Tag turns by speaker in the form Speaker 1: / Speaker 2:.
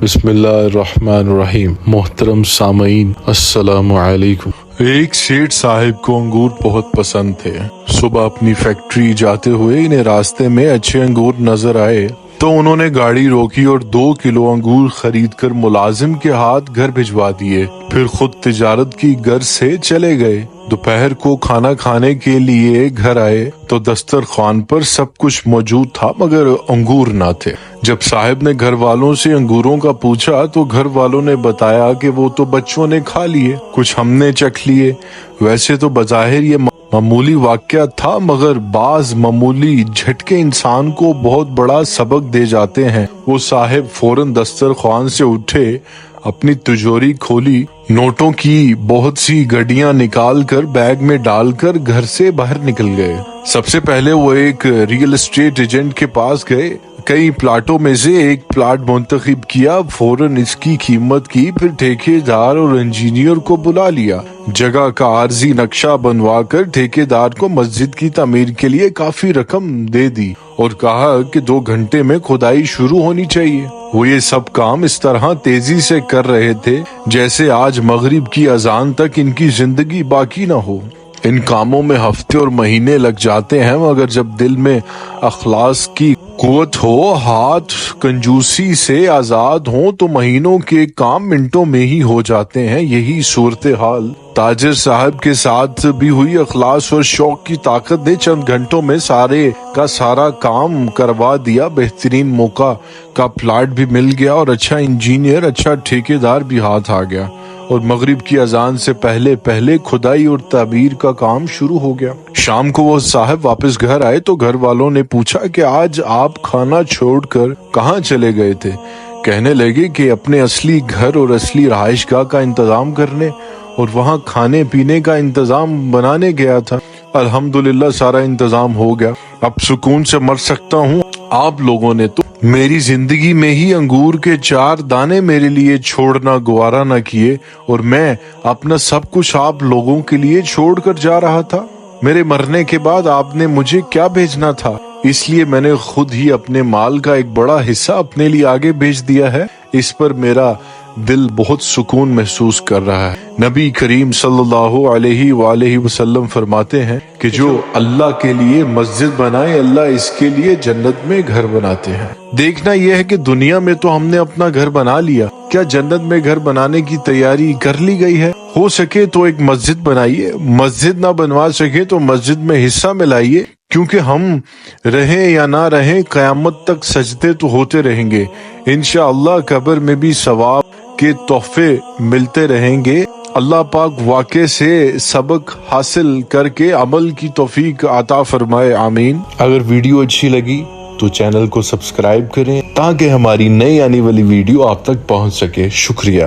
Speaker 1: بسم اللہ الرحمن الرحیم۔ محترم سامعین السلام علیکم۔ ایک سیٹھ صاحب کو انگور بہت پسند تھے۔ صبح اپنی فیکٹری جاتے ہوئے انہیں راستے میں اچھے انگور نظر آئے تو انہوں نے گاڑی روکی اور 2 کلو انگور خرید کر ملازم کے ہاتھ گھر بھجوا دیے، پھر خود تجارت کی غرض سے چلے گئے۔ دوپہر کو کھانا کھانے کے لیے گھر آئے تو دسترخوان پر سب کچھ موجود تھا مگر انگور نہ تھے۔ جب صاحب نے گھر والوں سے انگوروں کا پوچھا تو گھر والوں نے بتایا کہ وہ تو بچوں نے کھا لیے، کچھ ہم نے چکھ لیے۔ ویسے تو بظاہر یہ معمولی واقعہ تھا مگر بعض معمولی جھٹکے انسان کو بہت بڑا سبق دے جاتے ہیں۔ وہ صاحب فوراً دسترخوان سے اٹھے، اپنی تجوری کھولی، نوٹوں کی بہت سی گڈیاں نکال کر بیگ میں ڈال کر گھر سے باہر نکل گئے۔ سب سے پہلے وہ ایک ریئل اسٹیٹ ایجنٹ کے پاس گئے، کئی پلاٹوں میں سے ایک پلاٹ منتخب کیا، فوراً اس کی قیمت کی، پھر ٹھیکیدار اور انجینئر کو بلا لیا، جگہ کا عارضی نقشہ بنوا کر ٹھیکیدار کو مسجد کی تعمیر کے لیے کافی رقم دے دی اور کہا کہ 2 گھنٹے میں کھدائی شروع ہونی چاہیے۔ وہ یہ سب کام اس طرح تیزی سے کر رہے تھے جیسے آج مغرب کی اذان تک ان کی زندگی باقی نہ ہو۔ ان کاموں میں ہفتے اور مہینے لگ جاتے ہیں مگر جب دل میں اخلاص کی قوت ہو، ہاتھ کنجوسی سے آزاد ہوں تو مہینوں کے کام منٹوں میں ہی ہو جاتے ہیں۔ یہی صورتحال تاجر صاحب کے ساتھ بھی ہوئی۔ اخلاص اور شوق کی طاقت نے چند گھنٹوں میں سارے کا سارا کام کروا دیا۔ بہترین موقع کا پلاٹ بھی مل گیا اور اچھا انجینئر، اچھا ٹھیکیدار بھی ہاتھ آ گیا اور مغرب کی اذان سے پہلے کھدائی اور تعمیر کا کام شروع ہو گیا۔ شام کو وہ صاحب واپس گھر آئے تو گھر والوں نے پوچھا کہ آج آپ کھانا چھوڑ کر کہاں چلے گئے تھے؟ کہنے لگے کہ اپنے اصلی گھر اور اصلی رہائش گاہ کا انتظام کرنے اور وہاں کھانے پینے کا انتظام بنانے گیا تھا۔ الحمدللہ سارا انتظام ہو گیا، اب سکون سے مر سکتا ہوں۔ آپ لوگوں نے تو میری زندگی میں ہی انگور کے 4 دانے میرے لیے چھوڑنا گوارا نہ کیے اور میں اپنا سب کچھ آپ لوگوں کے لیے چھوڑ کر جا رہا تھا۔ میرے مرنے کے بعد آپ نے مجھے کیا بھیجنا تھا، اس لیے میں نے خود ہی اپنے مال کا ایک بڑا حصہ اپنے لیے آگے بھیج دیا ہے۔ اس پر میرا دل بہت سکون محسوس کر رہا ہے۔ نبی کریم صلی اللہ علیہ وآلہ وسلم فرماتے ہیں کہ جو اللہ کے لیے مسجد بنائے اللہ اس کے لیے جنت میں گھر بناتے ہیں۔ دیکھنا یہ ہے کہ دنیا میں تو ہم نے اپنا گھر بنا لیا، کیا جنت میں گھر بنانے کی تیاری کر لی گئی ہے؟ ہو سکے تو ایک مسجد بنائیے، مسجد نہ بنوا سکے تو مسجد میں حصہ ملائیے، کیونکہ ہم رہیں یا نہ رہیں قیامت تک سجدے تو ہوتے رہیں گے۔ انشاءاللہ قبر میں بھی ثواب کے تحفے ملتے رہیں گے۔ اللہ پاک واقعے سے سبق حاصل کر کے عمل کی توفیق عطا فرمائے، آمین۔ اگر ویڈیو اچھی لگی تو چینل کو سبسکرائب کریں تاکہ ہماری نئی آنے والی ویڈیو آپ تک پہنچ سکے۔ شکریہ۔